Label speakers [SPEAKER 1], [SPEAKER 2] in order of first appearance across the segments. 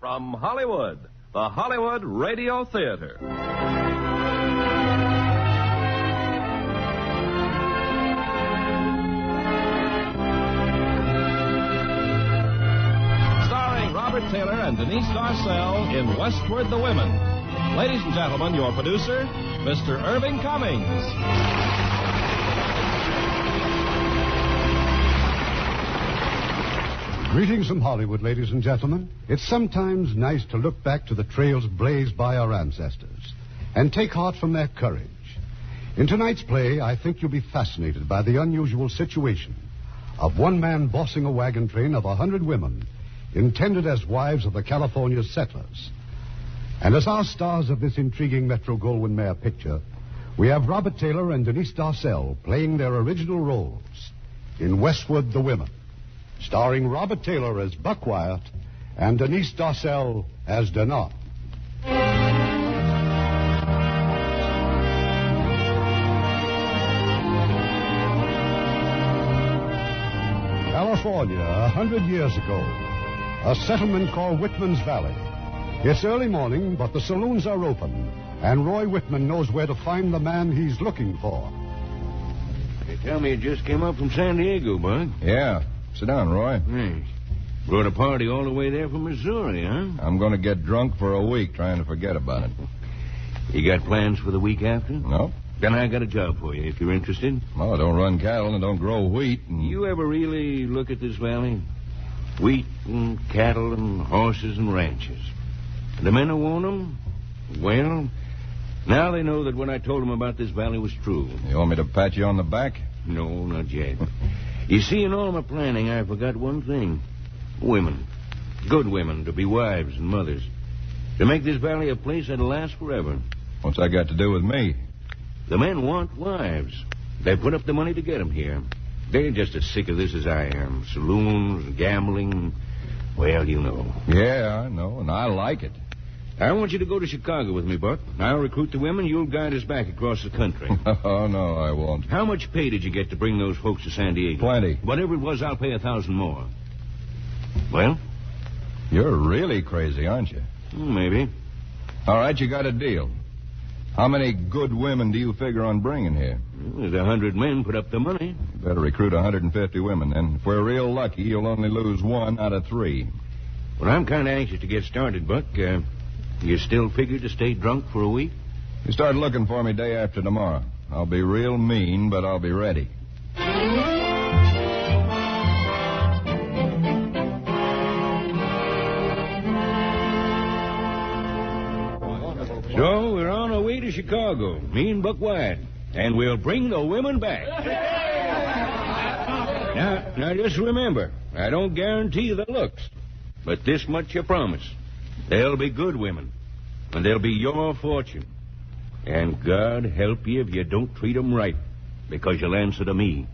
[SPEAKER 1] From Hollywood, the Hollywood Radio Theater. Starring Robert Taylor and Denise Darcell in Westward, the Women. Ladies and gentlemen, your producer, Mr. Irving Cummings.
[SPEAKER 2] Greetings from Hollywood, ladies and gentlemen. It's sometimes nice to look back to the trails blazed by our ancestors and take heart from their courage. In tonight's play, I think you'll be fascinated by the unusual situation of one man bossing a wagon train of 100 women intended as wives of the California settlers. And as our stars of this intriguing Metro-Goldwyn-Mayer picture, we have Robert Taylor and Denise Darcell playing their original roles in Westward, the Women, starring Robert Taylor as Buck Wyatt and Denise Darcell as Denard. California, 100 years ago, a settlement called Whitman's Valley. It's early morning, but the saloons are open, and Roy Whitman knows where to find the man he's looking for.
[SPEAKER 3] They tell me you just came up from San Diego, Bud.
[SPEAKER 4] Yeah. Sit down, Roy.
[SPEAKER 3] Thanks. Brought a party all the way there from Missouri, huh?
[SPEAKER 4] I'm going to get drunk for a week trying to forget about it.
[SPEAKER 3] You got plans for the week after?
[SPEAKER 4] No.
[SPEAKER 3] Then I got a job for you, if you're interested.
[SPEAKER 4] Well, I don't run cattle and don't grow wheat. And...
[SPEAKER 3] You ever really look at this valley? Wheat and cattle and horses and ranches. The men who own them, well, now they know that what I told them about this valley was true.
[SPEAKER 4] You want me to pat you on the back?
[SPEAKER 3] No, not yet. You see, in all my planning, I forgot one thing. Women. Good women to be wives and mothers. To make this valley a place that'll last forever.
[SPEAKER 4] What's that got to do with me?
[SPEAKER 3] The men want wives. They put up the money to get them here. They're just as sick of this as I am. Saloons, gambling. Well, you know.
[SPEAKER 4] Yeah, I know, and I like it.
[SPEAKER 3] I want you to go to Chicago with me, Buck. I'll recruit the women. You'll guide us back across the country.
[SPEAKER 4] Oh, no, I won't.
[SPEAKER 3] How much pay did you get to bring those folks to San Diego?
[SPEAKER 4] Plenty.
[SPEAKER 3] Whatever it was, I'll pay 1,000 more. Well?
[SPEAKER 4] You're really crazy, aren't you?
[SPEAKER 3] Maybe.
[SPEAKER 4] All right, you got a deal. How many good women do you figure on bringing here?
[SPEAKER 3] There's 100 men put up the money.
[SPEAKER 4] You better recruit 150 women, then. If we're real lucky, you'll only lose 1 out of 3.
[SPEAKER 3] Well, I'm kind of anxious to get started, Buck. You still figure to stay drunk for a week?
[SPEAKER 4] You start looking for me day after tomorrow. I'll be real mean, but I'll be ready.
[SPEAKER 3] So, we're on our way to Chicago, me and Buck Wyatt, and we'll bring the women back. Now, just remember, I don't guarantee the looks, but this much I promise. They'll be good women, and they'll be your fortune. And God help you if you don't treat them right, because you'll answer to me.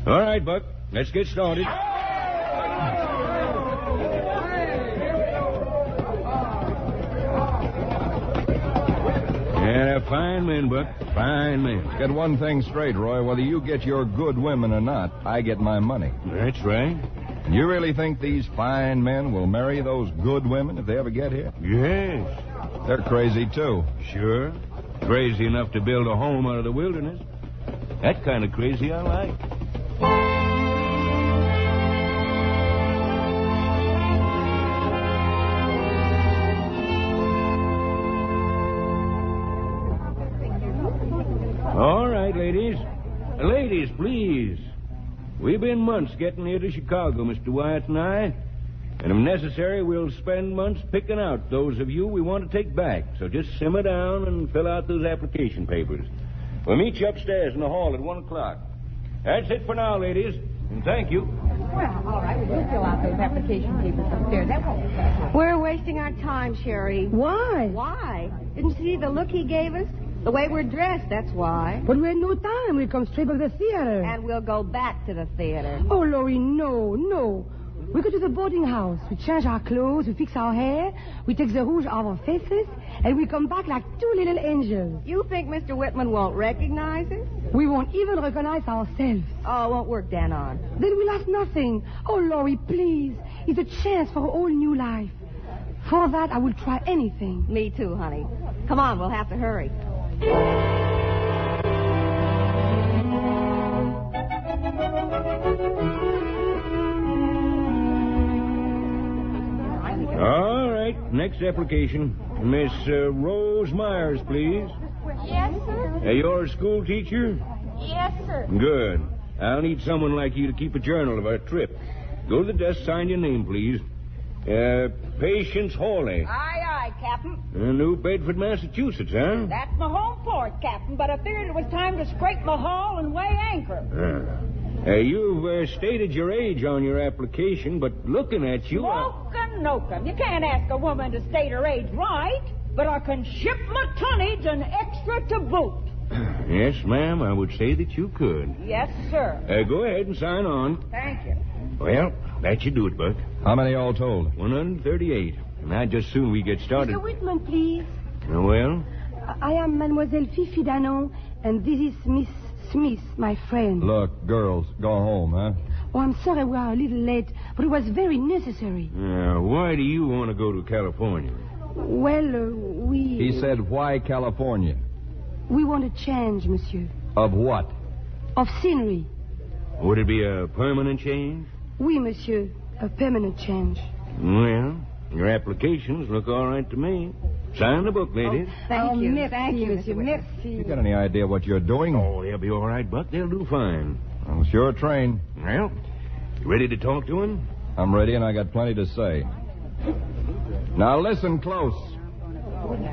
[SPEAKER 3] All right, Buck, let's get started. Yeah, they're fine men, Buck. Fine men.
[SPEAKER 4] Get one thing straight, Roy. Whether you get your good women or not, I get my money.
[SPEAKER 3] That's right.
[SPEAKER 4] And you really think these fine men will marry those good women if they ever get here?
[SPEAKER 3] Yes.
[SPEAKER 4] They're crazy, too.
[SPEAKER 3] Sure. Crazy enough to build a home out of the wilderness. That kind of crazy I like. All right, ladies. Ladies, please. We've been months getting here to Chicago, Mr. Wyatt and I. And if necessary, we'll spend months picking out those of you we want to take back. So just simmer down and fill out those application papers. We'll meet you upstairs in the hall at 1 o'clock. That's it for now, ladies. And thank you.
[SPEAKER 5] Well, all right. We'll fill out those application papers upstairs. That won't be bad.
[SPEAKER 6] We're wasting our time, Sherry.
[SPEAKER 5] Why?
[SPEAKER 6] Why? Didn't you see the look he gave us? The way we're dressed, that's why.
[SPEAKER 5] But we had no time. We come straight back to the theater.
[SPEAKER 6] And we'll go back to the theater.
[SPEAKER 5] Oh, Laurie, no. We go to the boarding house. We change our clothes. We fix our hair. We take the rouge off our faces. And we come back like 2 little angels.
[SPEAKER 6] You think Mr. Whitman won't recognize us?
[SPEAKER 5] We won't even recognize ourselves.
[SPEAKER 6] Oh, it won't work, Dan on.
[SPEAKER 5] Then we'll ask nothing. Oh, Laurie, please. It's a chance for a whole new life. For that, I will try anything.
[SPEAKER 6] Me too, honey. Come on, we'll have to hurry.
[SPEAKER 3] All right, next application. Miss Rose Myers, please.
[SPEAKER 7] Yes, sir.
[SPEAKER 3] You're a school teacher?
[SPEAKER 7] Yes, sir.
[SPEAKER 3] Good. I'll need someone like you to keep a journal of our trip. Go to the desk, sign your name, please. Patience Hawley.
[SPEAKER 8] Aye, Captain.
[SPEAKER 3] New Bedford, Massachusetts, huh?
[SPEAKER 8] That's my home port, Captain, but I figured it was time to scrape my hull and weigh anchor.
[SPEAKER 3] You've stated your age on your application, but looking at you...
[SPEAKER 8] Nokum. You can't ask a woman to state her age right, but I can ship my tonnage and extra to boot.
[SPEAKER 3] Yes, ma'am, I would say that you could.
[SPEAKER 8] Yes, sir.
[SPEAKER 3] Go ahead and sign on.
[SPEAKER 8] Thank you.
[SPEAKER 3] Well, that should do it, Buck.
[SPEAKER 4] How many all told?
[SPEAKER 3] 138. And I'd just soon we get started.
[SPEAKER 5] Mr. Whitman, please.
[SPEAKER 3] Well?
[SPEAKER 5] I am Mademoiselle Fifi Danon, and this is Miss Smith, my friend.
[SPEAKER 4] Look, girls, go home, huh?
[SPEAKER 5] Oh, I'm sorry we are a little late, but it was very necessary.
[SPEAKER 3] Why do you want to go to California?
[SPEAKER 5] Well, we...
[SPEAKER 4] He said, why California?
[SPEAKER 5] We want a change, monsieur.
[SPEAKER 4] Of what?
[SPEAKER 5] Of scenery.
[SPEAKER 3] Would it be a permanent change?
[SPEAKER 5] Oui, monsieur. A permanent change.
[SPEAKER 3] Well, your applications look all right to me. Sign the book, ladies.
[SPEAKER 6] Thank you.
[SPEAKER 5] Merci,
[SPEAKER 6] Thank you,
[SPEAKER 5] monsieur.
[SPEAKER 6] Mr. Whitman.
[SPEAKER 5] Merci.
[SPEAKER 4] You got any idea what you're doing?
[SPEAKER 3] Oh, they'll be all right, Buck. They'll do fine.
[SPEAKER 4] Well, sure train.
[SPEAKER 3] Well, you ready to talk to him?
[SPEAKER 4] I'm ready, and I got plenty to say. Now listen close.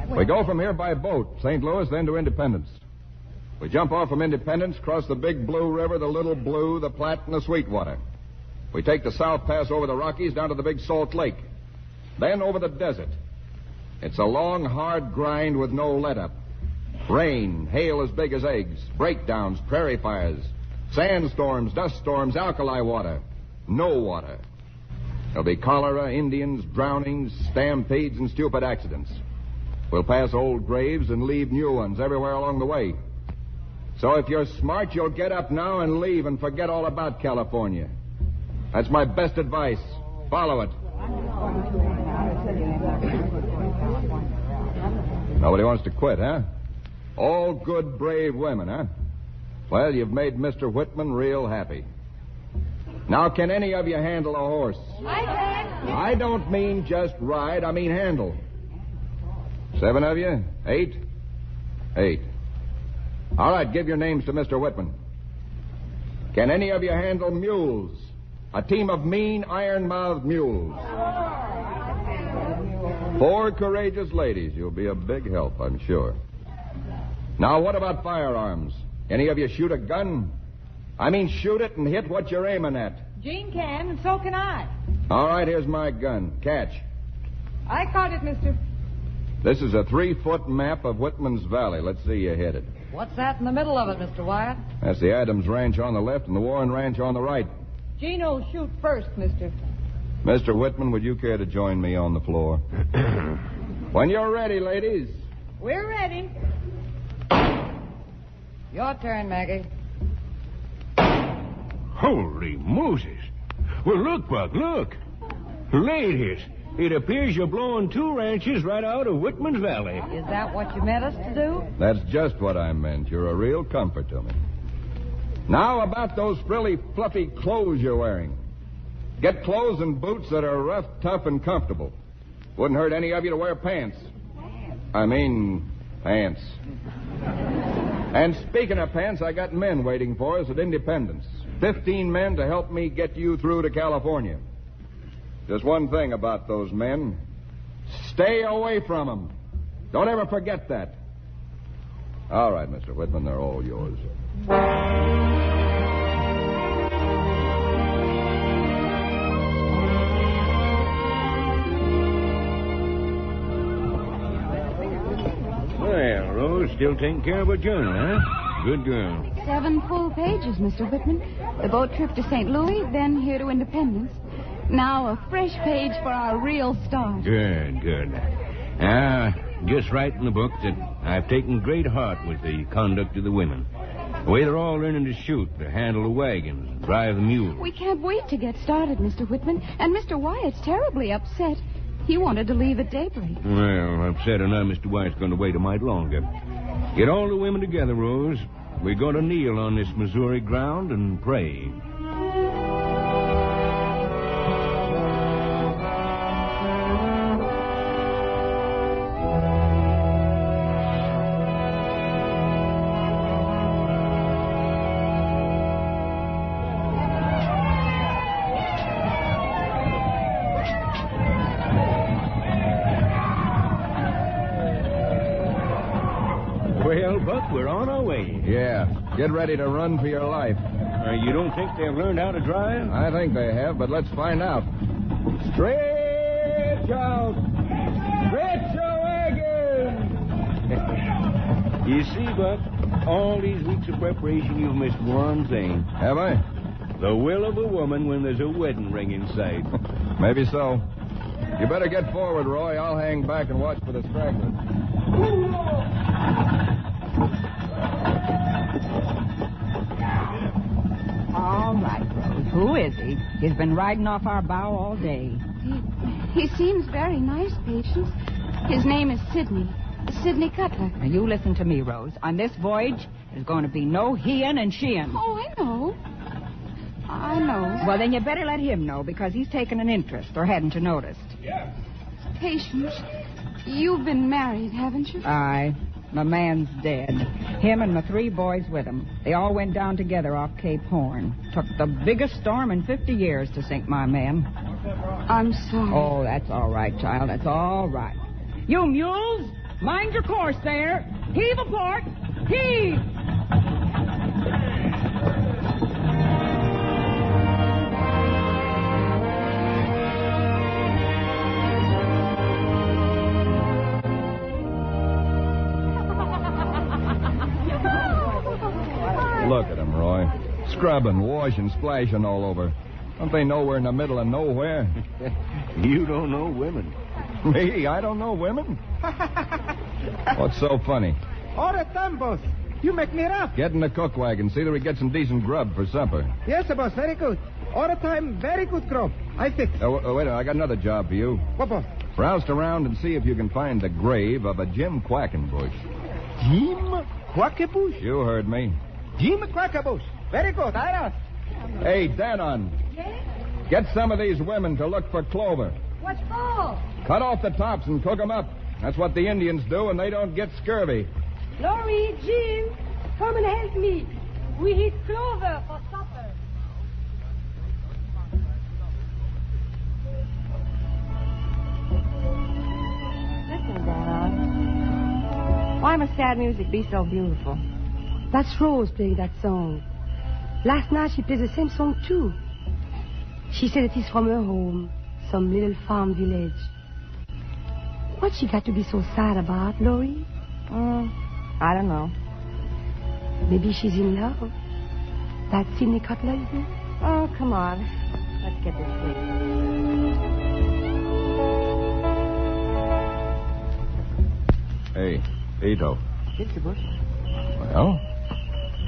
[SPEAKER 4] We go from here by boat, St. Louis, then to Independence. We jump off from Independence, cross the Big Blue River, the Little Blue, the Platte, and the Sweetwater. We take the South Pass over the Rockies down to the Big Salt Lake. Then over the desert. It's a long, hard grind with no let-up. Rain, hail as big as eggs, breakdowns, prairie fires, sandstorms, dust storms, alkali water. No water. There'll be cholera, Indians, drownings, stampedes, and stupid accidents. We'll pass old graves and leave new ones everywhere along the way. So if you're smart, you'll get up now and leave and forget all about California. That's my best advice. Follow it. Nobody wants to quit, huh? All good, brave women, huh? Well, you've made Mr. Whitman real happy. Now, can any of you handle a horse?
[SPEAKER 7] I can.
[SPEAKER 4] I don't mean just ride, I mean handle. 7 of you? 8? 8. All right, give your names to Mr. Whitman. Can any of you handle mules? A team of mean, iron-mouthed mules. 4 courageous ladies. You'll be a big help, I'm sure. Now, what about firearms? Any of you shoot a gun? I mean, shoot it and hit what you're aiming at.
[SPEAKER 8] Jean can, and so can I.
[SPEAKER 4] All right, here's my gun. Catch.
[SPEAKER 8] I caught it, mister.
[SPEAKER 4] This is a 3-foot map of Whitman's Valley. Let's see you hit it.
[SPEAKER 8] What's that in the middle of it, Mr. Wyatt?
[SPEAKER 4] That's the Adams Ranch on the left and the Warren Ranch on the right.
[SPEAKER 8] Jean will shoot first, mister.
[SPEAKER 4] Mr. Whitman, would you care to join me on the floor? When you're ready, ladies.
[SPEAKER 8] We're ready. Your turn, Maggie.
[SPEAKER 3] Holy Moses. Well, look, Buck, look. Ladies, it appears you're blowing 2 ranches right out of Whitman's Valley.
[SPEAKER 8] Is that what you meant us to do?
[SPEAKER 4] That's just what I meant. You're a real comfort to me. Now about those frilly, fluffy clothes you're wearing. Get clothes and boots that are rough, tough, and comfortable. Wouldn't hurt any of you to wear pants. I mean, pants. And speaking of pants, I got men waiting for us at Independence. 15 men to help me get you through to California. Just one thing about those men. Stay away from them. Don't ever forget that. All right, Mr. Whitman, they're all yours.
[SPEAKER 3] Well, Rose, still taking care of her journal, huh? Good girl.
[SPEAKER 7] 7 full pages, Mr. Whitman. The boat trip to St. Louis, then here to Independence. Now a fresh page for our real start.
[SPEAKER 3] Good, good. Just write in the book that I've taken great heart with the conduct of the women. The way they're all learning to shoot, to handle the wagons, and drive the mules.
[SPEAKER 7] We can't wait to get started, Mr. Whitman. And Mr. Wyatt's terribly upset. He wanted to leave at daybreak.
[SPEAKER 3] Well, upset or not, Mr. Wyatt's going to wait a mite longer. Get all the women together, Rose. We're going to kneel on this Missouri ground and pray. Well, Buck, we're on our way.
[SPEAKER 4] Yeah. Get ready to run for your life.
[SPEAKER 3] You don't think they've learned how to drive?
[SPEAKER 4] I think they have, but let's find out. Stretch out! Stretch your wagon!
[SPEAKER 3] You see, Buck, all these weeks of preparation, you've missed one thing.
[SPEAKER 4] Have I?
[SPEAKER 3] The will of a woman when there's a wedding ring in sight.
[SPEAKER 4] Maybe so. You better get forward, Roy. I'll hang back and watch for the stragglers.
[SPEAKER 8] All right, Rose. Who is he? He's been riding off our bow all day.
[SPEAKER 7] He seems very nice, Patience. His name is Sidney Cutler.
[SPEAKER 8] Now, you listen to me, Rose. On this voyage, there's going to be no he-in and she-in.
[SPEAKER 7] Oh, I know.
[SPEAKER 8] Well, then you better let him know, because he's taken an interest, or hadn't you noticed?
[SPEAKER 3] Yeah.
[SPEAKER 7] Patience, you've been married, haven't you?
[SPEAKER 8] Aye. My man's dead. Him and my 3 boys with him. They all went down together off Cape Horn. Took the biggest storm in 50 years to sink my men.
[SPEAKER 7] I'm sorry.
[SPEAKER 8] Oh, that's all right, child. That's all right. You mules, mind your course there. Heave a port. Heave!
[SPEAKER 4] Look at them, Roy. Scrubbing, washing, splashing all over. Don't they know we're in the middle of nowhere?
[SPEAKER 3] You don't know women.
[SPEAKER 4] Me? I don't know women? What's so funny?
[SPEAKER 9] All the time, boss. You make me laugh.
[SPEAKER 4] Get in the cook wagon. See that we get some decent grub for supper.
[SPEAKER 9] Yes, boss. Very good. All the time, very good grub. I fix.
[SPEAKER 4] Wait a minute. I got another job for you.
[SPEAKER 9] What, boss?
[SPEAKER 4] Roust around and see if you can find the grave of a Jim Quackenbush.
[SPEAKER 9] Jim Quackenbush?
[SPEAKER 4] You heard me.
[SPEAKER 9] Jim Quackenbush. Very good. I know.
[SPEAKER 4] Hey, Danon.
[SPEAKER 5] Yes?
[SPEAKER 4] Get some of these women to look for clover.
[SPEAKER 5] What for?
[SPEAKER 4] Cut off the tops and cook them up. That's what the Indians do, and they don't get scurvy.
[SPEAKER 5] Laurie, Jim, come and help me. We eat clover for supper.
[SPEAKER 6] Listen, Dad. Why must sad music be so beautiful?
[SPEAKER 5] That's Rose playing that song. Last night she played the same song, too. She said it is from her home, some little farm village. What's she got to be so sad about, Laurie?
[SPEAKER 6] I don't know.
[SPEAKER 5] Maybe she's in love. That Sidney Cutler, is it?
[SPEAKER 6] Oh, come on. Let's get this straight.
[SPEAKER 4] Hey, Ito.
[SPEAKER 9] Yes, boss.
[SPEAKER 4] Well?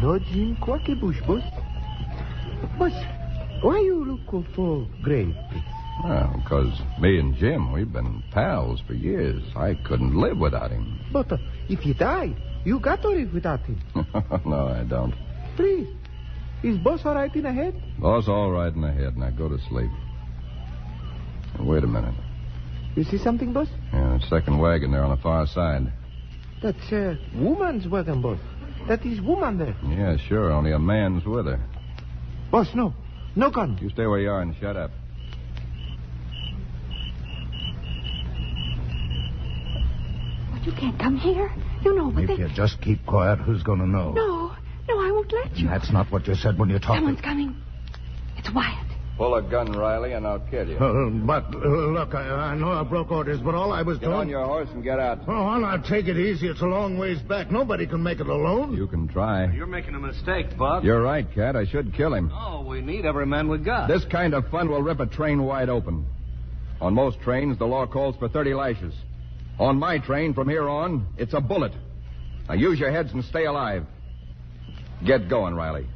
[SPEAKER 9] No Jim Quackenbush, boss. Boss, why you look for grave?
[SPEAKER 4] Well, because me and Jim, we've been pals for years. I couldn't live without him.
[SPEAKER 9] But if he died, you got to live without him.
[SPEAKER 4] No, I don't.
[SPEAKER 9] Please. Is boss all right in the head?
[SPEAKER 4] Boss all right in the head. Now go to sleep. Wait a minute.
[SPEAKER 9] You see something, boss?
[SPEAKER 4] Yeah, the second wagon there on the far side.
[SPEAKER 9] That's a woman's wagon, boss. That is woman there.
[SPEAKER 4] Yeah, sure. Only a man's with her.
[SPEAKER 9] Boss, no. No gun.
[SPEAKER 4] You stay where you are and shut up.
[SPEAKER 7] But you can't come here. You know what
[SPEAKER 2] If you just keep quiet, who's going to know?
[SPEAKER 7] No, I won't let you.
[SPEAKER 2] That's not what you said when you talked.
[SPEAKER 7] Someone's coming. It's Wyatt.
[SPEAKER 4] Pull a gun, Riley, and I'll kill you.
[SPEAKER 2] Look, I know I broke orders, but all I was
[SPEAKER 4] Get on your horse and get out.
[SPEAKER 2] Oh, now take it easy. It's a long ways back. Nobody can make it alone.
[SPEAKER 4] You can try.
[SPEAKER 3] You're making a mistake, Buck.
[SPEAKER 4] You're right, Cat. I should kill him.
[SPEAKER 3] Oh, we need every man we got.
[SPEAKER 4] This kind of fun will rip a train wide open. On most trains, the law calls for 30 lashes. On my train, from here on, it's a bullet. Now use your heads and stay alive. Get going, Riley.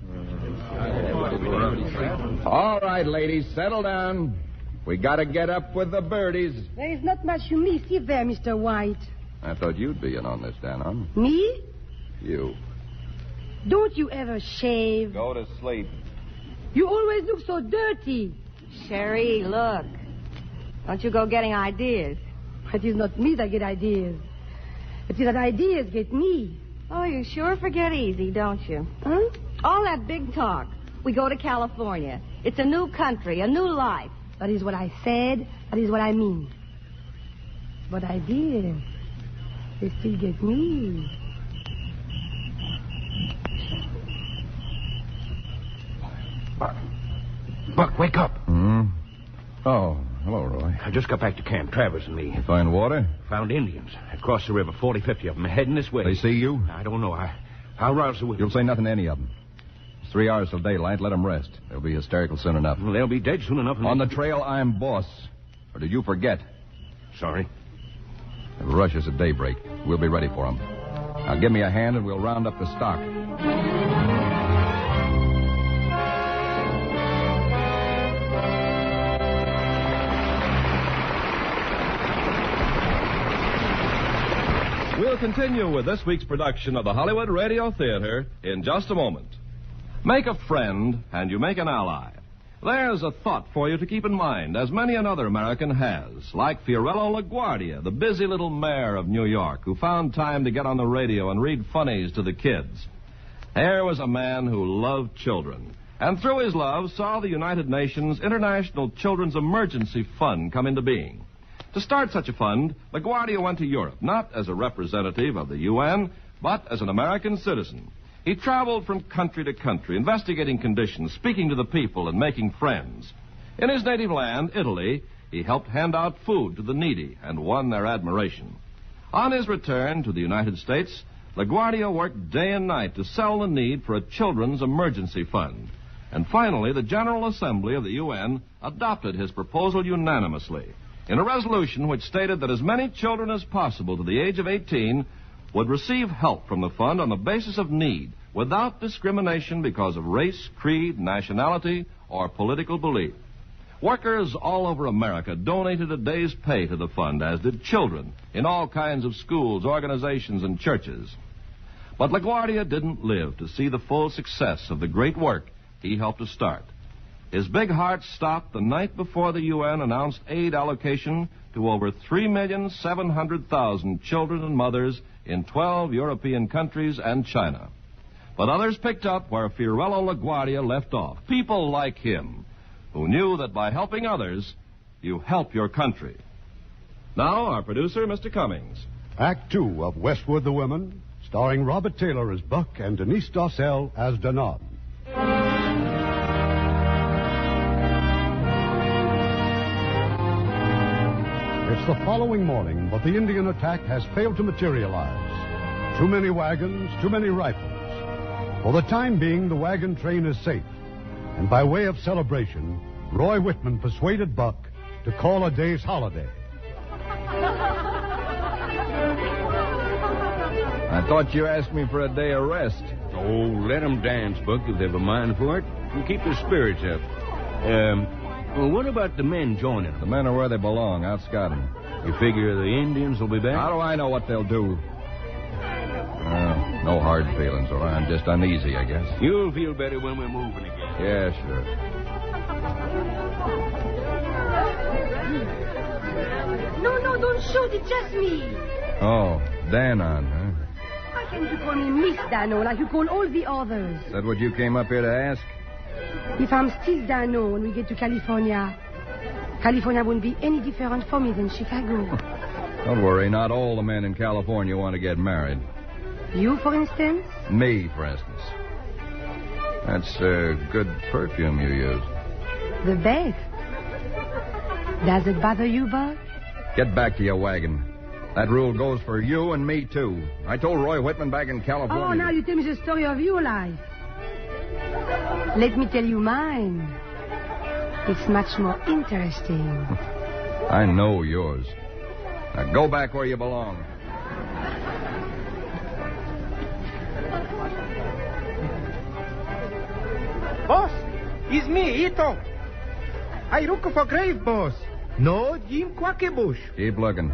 [SPEAKER 4] All right, ladies, settle down. We gotta get up with the birdies.
[SPEAKER 5] There is not much you miss there, Mr. White.
[SPEAKER 4] I thought you'd be in on this, Danon.
[SPEAKER 5] Me?
[SPEAKER 4] You.
[SPEAKER 5] Don't you ever shave?
[SPEAKER 4] Go to sleep.
[SPEAKER 5] You always look so dirty.
[SPEAKER 6] Sherry, look. Don't you go getting ideas.
[SPEAKER 5] It is not me that get ideas. It is that ideas get me.
[SPEAKER 6] Oh, you sure forget easy, don't you?
[SPEAKER 5] Huh?
[SPEAKER 6] All that big talk. We go to California. It's a new country, a new life.
[SPEAKER 5] That is what I said. That is what I mean. But ideas, they still get me.
[SPEAKER 3] Buck, wake up.
[SPEAKER 4] Oh, hello, Roy.
[SPEAKER 3] I just got back to camp, Travers and me.
[SPEAKER 4] You find water?
[SPEAKER 3] Found Indians. Across the river, 40, 50 of them, heading this way.
[SPEAKER 4] They see you?
[SPEAKER 3] I don't know. I'll rouse the
[SPEAKER 4] You'll say nothing to any of them. It's 3 hours till daylight. Let them rest. They'll be hysterical soon enough.
[SPEAKER 3] Well, they'll be dead soon enough.
[SPEAKER 4] On the trail, I'm boss. Or did you forget?
[SPEAKER 3] Sorry.
[SPEAKER 4] They'll rush us at daybreak. We'll be ready for them. Now give me a hand and we'll round up the stock.
[SPEAKER 1] We'll continue with this week's production of the Hollywood Radio Theater in just a moment. Make a friend and you make an ally. There's a thought for you to keep in mind, as many another American has, like Fiorello LaGuardia, the busy little mayor of New York, who found time to get on the radio and read funnies to the kids. Here was a man who loved children, and through his love saw the United Nations International Children's Emergency Fund come into being. To start such a fund, LaGuardia went to Europe, not as a representative of the UN, but as an American citizen. He traveled from country to country, investigating conditions, speaking to the people, and making friends. In his native land, Italy, he helped hand out food to the needy and won their admiration. On his return to the United States, LaGuardia worked day and night to sell the need for a children's emergency fund. And finally, the General Assembly of the UN adopted his proposal unanimously, in a resolution which stated that as many children as possible to the age of 18 would receive help from the fund on the basis of need, without discrimination because of race, creed, nationality, or political belief. Workers all over America donated a day's pay to the fund, as did children in all kinds of schools, organizations, and churches. But LaGuardia didn't live to see the full success of the great work he helped to start. His big heart stopped the night before the UN announced aid allocation to over 3,700,000 children and mothers in 12 European countries and China. But others picked up where Fiorello LaGuardia left off. People like him, who knew that by helping others, you help your country. Now, our producer, Mr. Cummings.
[SPEAKER 2] Act 2 of Westward the Women, starring Robert Taylor as Buck and Denise Darcell as Danon. It's the following morning, but the Indian attack has failed to materialize. Too many wagons, too many rifles. For the time being, the wagon train is safe. And by way of celebration, Roy Whitman persuaded Buck to call a day's holiday.
[SPEAKER 4] I thought you asked me for a day of rest.
[SPEAKER 3] Oh, let them dance, Buck, if they've a mind for it. And keep their spirits up. Well, what about the men joining them?
[SPEAKER 4] The men are where they belong, out scouting.
[SPEAKER 3] You figure the Indians will be back?
[SPEAKER 4] How do I know what they'll do? No hard feelings, or I'm just uneasy, I guess.
[SPEAKER 3] You'll feel better when we're moving again.
[SPEAKER 4] Yeah, sure.
[SPEAKER 5] No, don't shoot. It's just me.
[SPEAKER 4] Oh, Danon, huh?
[SPEAKER 5] Why can't you call me Miss Dano like you call all the others?
[SPEAKER 4] Is that what you came up here to ask?
[SPEAKER 5] If I'm still Dano when we get to California, California won't be any different for me than Chicago.
[SPEAKER 4] Don't worry, not all the men in California want to get married.
[SPEAKER 5] You, for instance?
[SPEAKER 4] Me, for instance. That's good perfume you use.
[SPEAKER 5] The best. Does it bother you, Buck?
[SPEAKER 4] Get back to your wagon. That rule goes for you and me, too. I told Roy Whitman back in California.
[SPEAKER 5] Oh, now you tell me the story of your life. Let me tell you mine. It's much more interesting.
[SPEAKER 4] I know yours. Now go back where you belong.
[SPEAKER 9] Boss, it's me, Ito. I look for grave, boss. No Jim Quackebush.
[SPEAKER 4] Keep looking.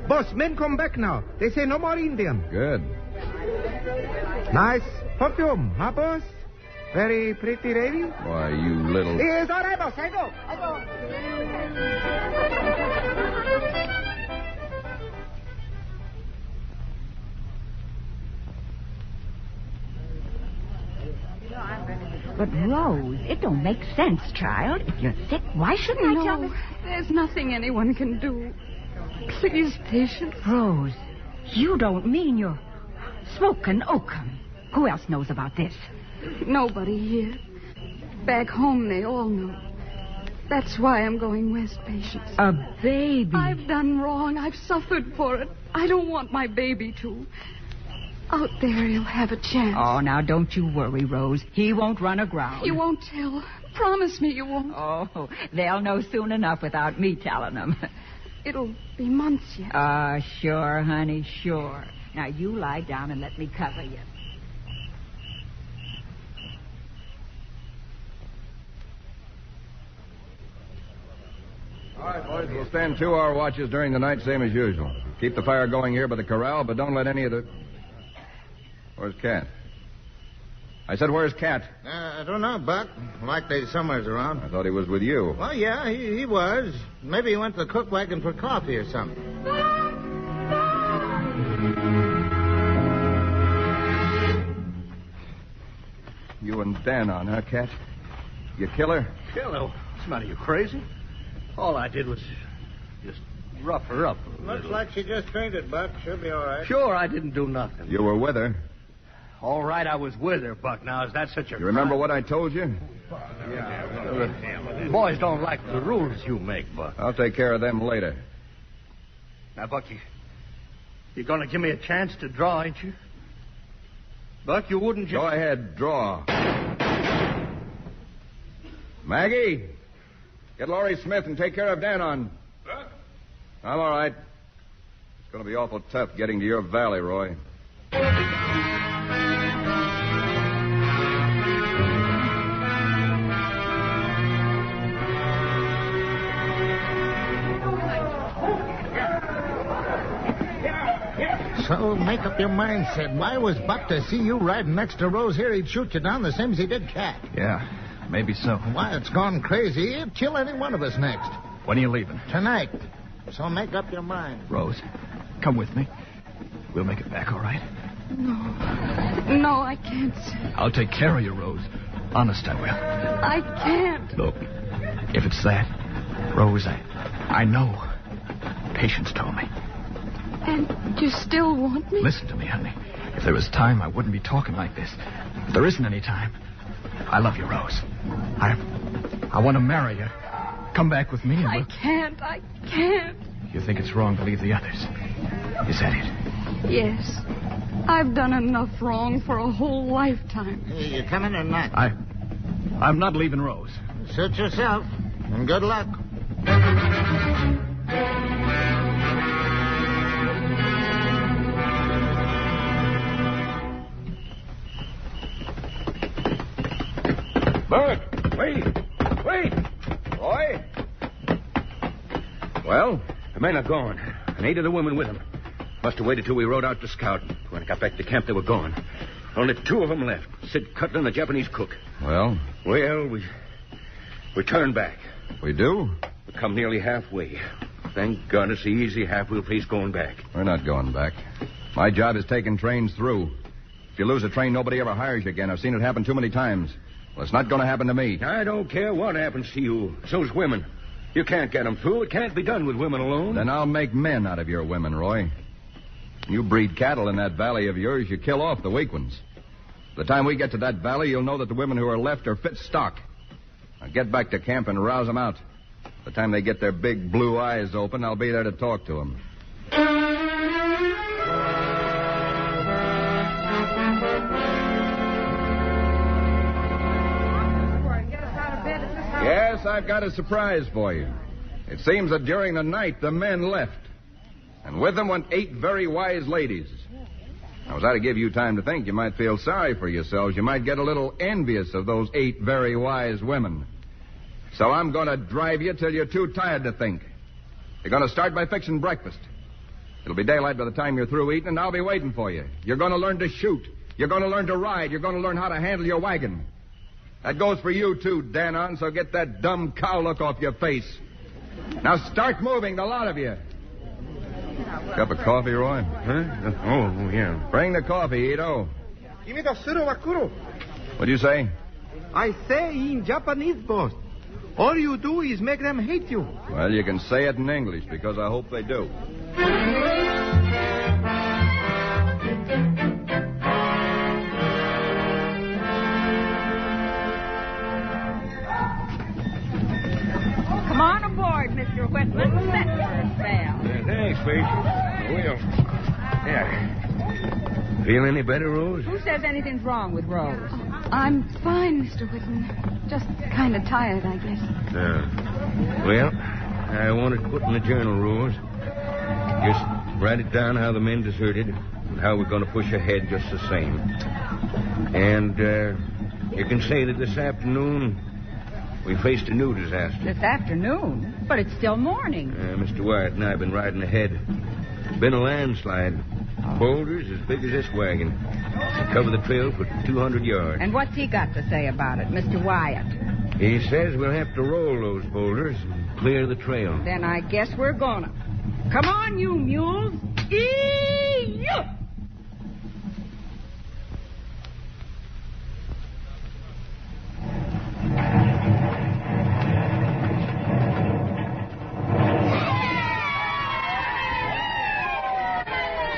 [SPEAKER 9] Boss, men come back now. They say no more Indian.
[SPEAKER 4] Good.
[SPEAKER 9] Nice perfume, huh, boss? Very pretty lady?
[SPEAKER 4] Why, you little...
[SPEAKER 9] Yes, all right, boss. I go.
[SPEAKER 8] But, Rose, it don't make sense, child. If you're sick, why shouldn't I tell
[SPEAKER 7] No, there's nothing anyone can do. Please, Patience.
[SPEAKER 8] Rose, you don't mean you're smoking oakum. Who else knows about this?
[SPEAKER 7] Nobody here. Back home, they all know. That's why I'm going west, Patience.
[SPEAKER 8] A baby.
[SPEAKER 7] I've done wrong. I've suffered for it. I don't want my baby to. Out there, he'll have a chance.
[SPEAKER 8] Oh, now don't you worry, Rose. He won't run aground.
[SPEAKER 7] You won't tell. Promise me you won't.
[SPEAKER 8] Oh, they'll know soon enough without me telling them.
[SPEAKER 7] It'll be months yet.
[SPEAKER 8] Sure, honey, sure. Now, you lie down and let me cover you.
[SPEAKER 4] All right, boys, we'll stand 2-hour watches during the night, same as usual. Keep the fire going here by the corral, but don't let any of the... Where's Cat? I said, where's Cat?
[SPEAKER 10] I don't know, Buck. Likely somewhere's around.
[SPEAKER 4] I thought he was with you.
[SPEAKER 10] Well, yeah, he was. Maybe he went to the cook wagon for coffee or something.
[SPEAKER 4] You and Dan on, huh, Cat? You kill her?
[SPEAKER 11] Kill her? What's the matter? You crazy? All I did was just rough her up.
[SPEAKER 10] Looks like she just fainted, Buck. She'll be all right.
[SPEAKER 11] Sure, I didn't do nothing.
[SPEAKER 4] You were with her.
[SPEAKER 11] All right, I was with her, Buck. Now, is that such a...
[SPEAKER 4] You remember what I told you?
[SPEAKER 11] Yeah. Boys don't like the rules you make, Buck.
[SPEAKER 4] I'll take care of them later.
[SPEAKER 11] Now, Buck, you're going to give me a chance to draw, ain't you? Buck, you wouldn't just...
[SPEAKER 4] Go ahead, draw. Maggie, get Laurie Smith and take care of Danon.
[SPEAKER 1] Huh?
[SPEAKER 4] I'm all right. It's going to be awful tough getting to your valley, Roy.
[SPEAKER 10] So make up your mind, Sid. Why was Buck to see you riding next to Rose here? He'd shoot you down the same as he did Cat.
[SPEAKER 11] Yeah, maybe so.
[SPEAKER 10] Why, it's gone crazy. He'd kill any one of us next.
[SPEAKER 11] When are you leaving?
[SPEAKER 10] Tonight. So make up your mind.
[SPEAKER 11] Rose, come with me. We'll make it back, all right?
[SPEAKER 7] No, I can't, sir.
[SPEAKER 11] I'll take care of you, Rose. Honest, I will.
[SPEAKER 7] I can't.
[SPEAKER 11] Look, if it's that, Rose, I know. Patience told me.
[SPEAKER 7] And you still want me?
[SPEAKER 11] Listen to me, honey. If there was time, I wouldn't be talking like this. But there isn't any time. I love you, Rose. I want to marry you. Come back with me and
[SPEAKER 7] I can't.
[SPEAKER 11] You think it's wrong to leave the others? Is that it?
[SPEAKER 7] Yes. I've done enough wrong for a whole lifetime.
[SPEAKER 10] Hey, you coming or not?
[SPEAKER 11] I'm not leaving Rose.
[SPEAKER 10] Suit yourself. And good luck.
[SPEAKER 1] Bert, wait. Roy?
[SPEAKER 4] Well?
[SPEAKER 3] The men are gone, and 8 of the women with them. Must have waited till we rode out to scout. When I got back to camp, they were gone. Only 2 of them left, Sid Cutler and the Japanese cook.
[SPEAKER 4] Well,
[SPEAKER 3] we turned back.
[SPEAKER 4] we do?
[SPEAKER 3] We come nearly halfway. Thank God it's the easy half we'll face going back.
[SPEAKER 4] We're not going back. My job is taking trains through. If you lose a train, nobody ever hires you again. I've seen it happen too many times. Well, it's not going to happen to me.
[SPEAKER 3] I don't care what happens to you. So's women. You can't get them through. It can't be done with women alone.
[SPEAKER 4] Then I'll make men out of your women, Roy. You breed cattle in that valley of yours, you kill off the weak ones. By the time we get to that valley, you'll know that the women who are left are fit stock. Now get back to camp and rouse them out. By the time they get their big blue eyes open, I'll be there to talk to them. Yes, I've got a surprise for you. It seems that during the night, the men left. And with them went 8 very wise ladies. Now, was I to give you time to think, you might feel sorry for yourselves. You might get a little envious of those 8 very wise women. So I'm going to drive you till you're too tired to think. You're going to start by fixing breakfast. It'll be daylight by the time you're through eating, and I'll be waiting for you. You're going to learn to shoot. You're going to learn to ride. You're going to learn how to handle your wagon. That goes for you, too, Danon, so get that dumb cow look off your face. Now start moving, the lot of you. Cup of coffee, Roy?
[SPEAKER 3] Huh? Oh, yeah.
[SPEAKER 4] Bring the coffee, Ito.
[SPEAKER 9] Give me the suru wakuru.
[SPEAKER 4] What'd you say?
[SPEAKER 9] I say in Japanese, boss. All you do is make them hate you.
[SPEAKER 4] Well, you can say it in English, because I hope they do.
[SPEAKER 8] Come on aboard, Mr. Whitman. Set for a spell.
[SPEAKER 3] Thanks, Patience. Well, yeah. Feel any better, Rose?
[SPEAKER 8] Who says anything's wrong with Rose?
[SPEAKER 7] I'm fine, Mr. Whitman. Just kind of tired, I guess.
[SPEAKER 3] Well, I wanted to put in the journal, Rose. Just write it down how the men deserted and how we're going to push ahead just the same. And you can say that this afternoon we faced a new disaster.
[SPEAKER 8] This afternoon? But it's still morning.
[SPEAKER 3] Mr. Wyatt and I have been riding ahead. It's been a landslide. Boulders as big as this wagon. To cover the trail for 200 yards.
[SPEAKER 8] And what's he got to say about it, Mr. Wyatt?
[SPEAKER 3] He says we'll have to roll those boulders and clear the trail.
[SPEAKER 8] Then I guess we're gonna. Come on, you mules. Ee-yoo!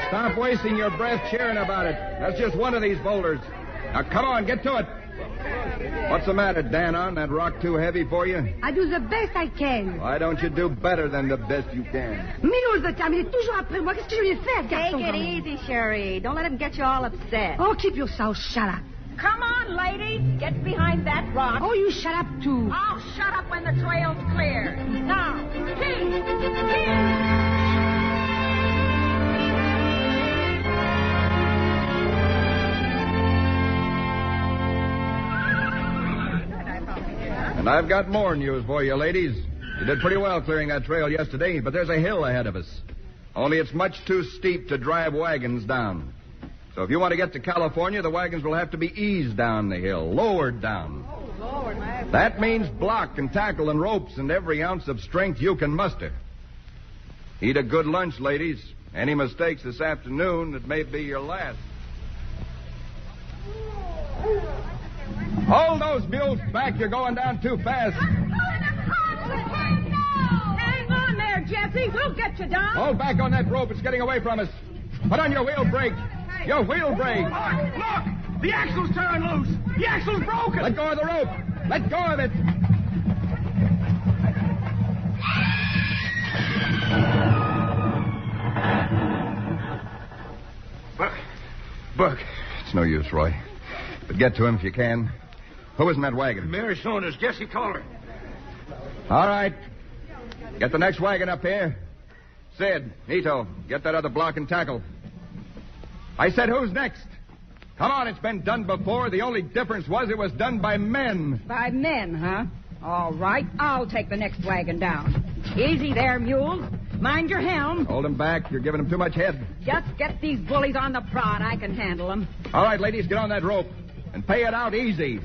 [SPEAKER 4] Stop wasting your breath cheering about it. That's just one of these boulders. Now, come on, get to it. What's the matter, Danon? That rock too heavy for you?
[SPEAKER 5] I do the best I can.
[SPEAKER 4] Why don't you do better than the best you can?
[SPEAKER 5] Mais all the time, il est toujours après moi. Qu'est-ce que je lui ai fait, garçon?
[SPEAKER 6] Take it easy, Sherry. Don't let him get you all upset.
[SPEAKER 5] Oh, keep yourself shut up.
[SPEAKER 8] Come on, ladies. Get behind that rock.
[SPEAKER 5] Oh, you shut up, too.
[SPEAKER 8] I'll shut up when the trail's clear. Now,
[SPEAKER 4] And I've got more news for you, ladies. You did pretty well clearing that trail yesterday, but there's a hill ahead of us. Only it's much too steep to drive wagons down. So if you want to get to California, the wagons will have to be eased down the hill, lowered down.
[SPEAKER 8] Oh, Lord, my...
[SPEAKER 4] That means block and tackle and ropes and every ounce of strength you can muster. Eat a good lunch, ladies. Any mistakes this afternoon, it may be your last. Hold those mules back. You're going down too fast.
[SPEAKER 8] Hang on there, Jesse. We'll get you down.
[SPEAKER 4] Hold back on that rope. It's getting away from us. Put on your wheel brake. Your wheel brake.
[SPEAKER 9] Look! The axle's tearing loose! The axle's broken!
[SPEAKER 4] Let go of the rope. Let go of it.
[SPEAKER 9] Buck.
[SPEAKER 4] It's no use, Roy. But get to him if you can. Who was in that wagon?
[SPEAKER 9] Mary Saunders, Jesse Collar.
[SPEAKER 4] All right. Get the next wagon up here. Sid, Ito, get that other block and tackle. I said, who's next? Come on, it's been done before. The only difference was it was done by men.
[SPEAKER 8] By men, huh? All right, I'll take the next wagon down. Easy there, mules. Mind your helm.
[SPEAKER 4] Hold him back. You're giving him too much head.
[SPEAKER 8] Just get these bullies on the prod. I can handle them.
[SPEAKER 4] All right, ladies, get on that rope. And pay it out easy.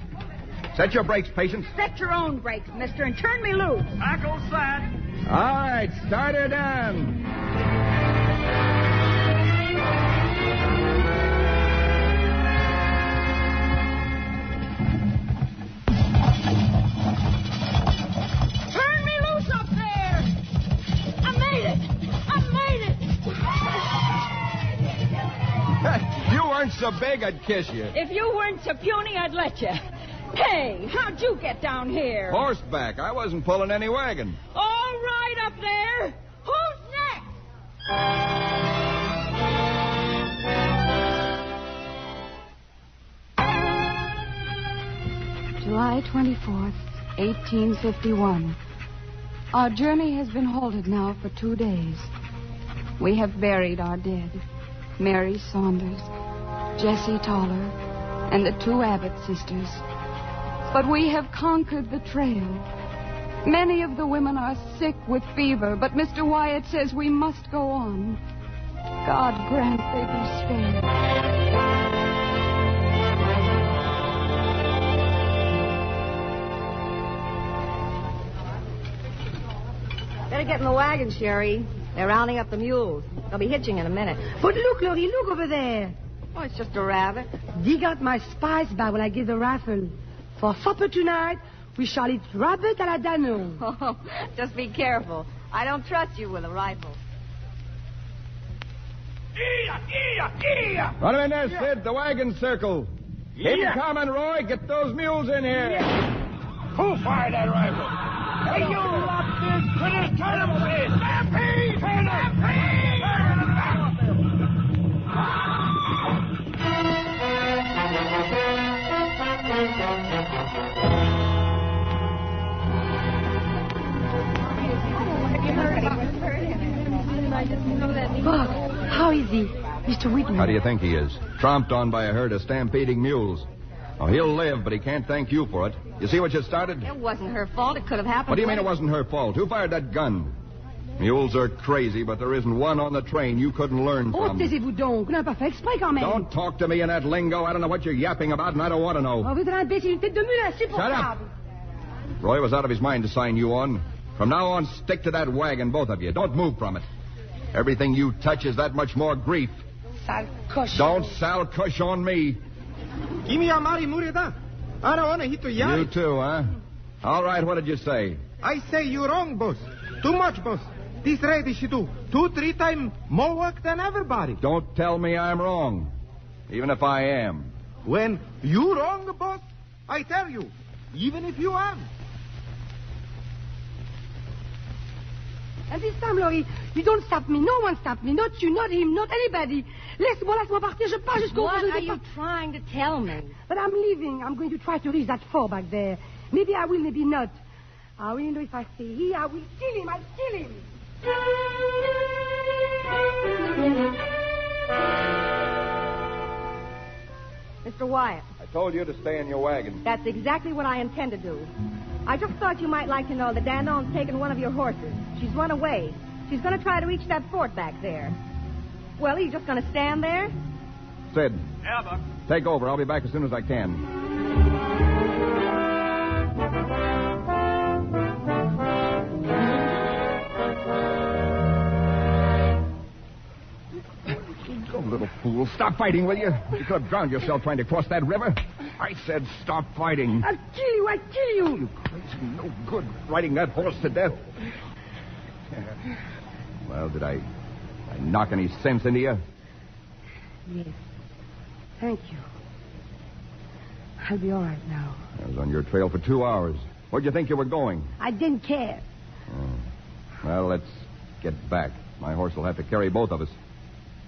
[SPEAKER 4] Set your brakes, Patience.
[SPEAKER 8] Set your own brakes, mister, and turn me loose.
[SPEAKER 9] Tackle set.
[SPEAKER 4] All right, start her down.
[SPEAKER 8] Turn me loose up there. I made it.
[SPEAKER 4] You weren't so big, I'd kiss you.
[SPEAKER 8] If you weren't so puny, I'd let you. Hey, how'd you get down here?
[SPEAKER 4] Horseback. I wasn't pulling any wagon.
[SPEAKER 8] All right up there. Who's next?
[SPEAKER 7] July 24th, 1851. Our journey has been halted now for 2 days. We have buried our dead. Mary Saunders, Jessie Toller, and the 2 Abbott sisters. But we have conquered the trail. Many of the women are sick with fever, but Mr. Wyatt says we must go on. God grant they be spared.
[SPEAKER 6] Better get in the wagon, Sherry. They're rounding up the mules. They'll be hitching in a minute.
[SPEAKER 5] But look, Laurie, look over there.
[SPEAKER 6] Oh, it's just a rabbit.
[SPEAKER 5] Dig out my spice bag when I get the rifle. For supper tonight, we shall eat rabbit à la Dano.
[SPEAKER 6] Oh, just be careful. I don't trust you with a rifle.
[SPEAKER 4] Run him in there, Sid. The wagon circle. Keep it coming, Roy. Get those mules in here.
[SPEAKER 10] Who fired that rifle? Hey, you lobsters! Critters, turn them, Sid! Stampede! Turn them!
[SPEAKER 5] Buck, how is he, Mr. Whitman?
[SPEAKER 4] How do you think he is? Tromped on by a herd of stampeding mules. Oh, he'll live, but he can't thank you for it. You see what you started?
[SPEAKER 6] It wasn't her fault. It could have happened.
[SPEAKER 4] What do you mean it wasn't her fault? Who fired that gun? Mules are crazy, but there isn't one on the train you couldn't learn
[SPEAKER 5] Oh,
[SPEAKER 4] from.
[SPEAKER 5] taisez-vous donc. Vous n'avez pas fait exprès quand même.
[SPEAKER 4] Don't talk to me in that lingo. I don't know what you're yapping about, and I don't want to know.
[SPEAKER 5] Oh, vous êtes un imbécile, une tête de mule insupportable.
[SPEAKER 4] Shut up. Roy was out of his mind to sign you on. From now on, stick to that wagon, both of you. Don't move from it. Everything you touch is that much more grief.
[SPEAKER 5] Sale cochon.
[SPEAKER 4] Don't sal cush on me.
[SPEAKER 12] Give me a Mari Murida. I don't want to hit to yard.
[SPEAKER 4] You too, huh? All right, what did you say?
[SPEAKER 12] I say you wrong, boss. Too much, boss. This lady, she do 2-3 times more work than everybody.
[SPEAKER 4] Don't tell me I'm wrong, even if I am.
[SPEAKER 12] When you wrong, boss, I tell you, even if you am.
[SPEAKER 5] And this time, Laurie, you don't stop me. No one stopped me. Not you, not him, not anybody. Laisse-moi partir. Je pars jusqu'au...
[SPEAKER 6] What are you trying to tell me?
[SPEAKER 5] But I'm leaving. I'm going to try to reach that fort back there. Maybe I will, maybe not. I will know if I stay here. I will kill him. I'll kill him.
[SPEAKER 6] Mr. Wyatt.
[SPEAKER 4] I told you to stay in your wagon.
[SPEAKER 6] That's exactly what I intend to do. I just thought you might like to know that Danon's taken one of your horses. She's run away. She's going to try to reach that fort back there. Well, are you just going to stand there?
[SPEAKER 4] Sid.
[SPEAKER 10] Yeah, Buck.
[SPEAKER 4] Take over. I'll be back as soon as I can. Go, little fool. Stop fighting, will you? You could have drowned yourself trying to cross that river. I said stop fighting.
[SPEAKER 5] I'll kill you. I'll kill you.
[SPEAKER 4] You crazy, no good riding that horse to death. Well, did I knock any sense into you?
[SPEAKER 5] Yes. Thank you. I'll be all right now.
[SPEAKER 4] I was on your trail for 2 hours. Where'd you think you were going?
[SPEAKER 5] I didn't care.
[SPEAKER 4] Well, let's get back. My horse will have to carry both of us.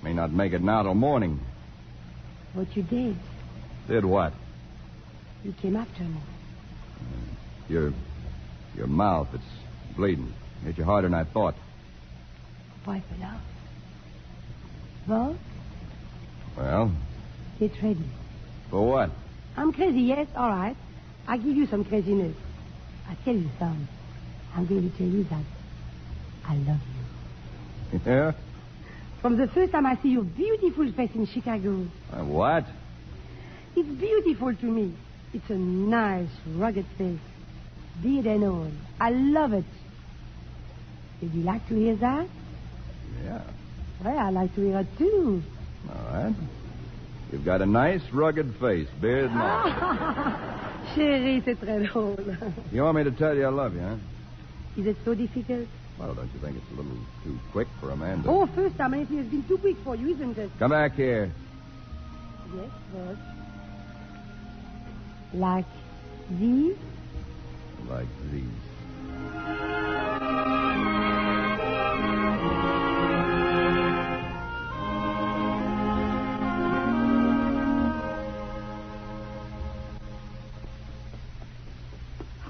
[SPEAKER 4] May not make it now till morning.
[SPEAKER 5] What you did?
[SPEAKER 4] Did what?
[SPEAKER 5] You came after me.
[SPEAKER 4] Your mouth, it's bleeding. Hit you harder than I thought.
[SPEAKER 5] Wipe it out. Well?
[SPEAKER 4] Well?
[SPEAKER 5] Get ready.
[SPEAKER 4] For what?
[SPEAKER 5] I'm crazy, yes? All right. I'll give you some craziness. I'll tell you some. I'm going to tell you that I love you.
[SPEAKER 4] Yeah?
[SPEAKER 5] From the first time I see your beautiful face in Chicago.
[SPEAKER 4] What?
[SPEAKER 5] It's beautiful to me. It's a nice, rugged face. Beard and all. I love it. Would you like to hear that?
[SPEAKER 4] Yeah.
[SPEAKER 5] Well, I like to hear it, too.
[SPEAKER 4] All right. You've got a nice, rugged face, beard and all.
[SPEAKER 5] Chérie, c'est très drôle.
[SPEAKER 4] You want me to tell you I love you, huh?
[SPEAKER 5] Is it so difficult?
[SPEAKER 4] Well, don't you think it's a little too quick for a man to...
[SPEAKER 5] Oh, first time anything has been too quick for you, isn't it?
[SPEAKER 4] Come back here.
[SPEAKER 5] Yes, yes. Like these?
[SPEAKER 4] Like these.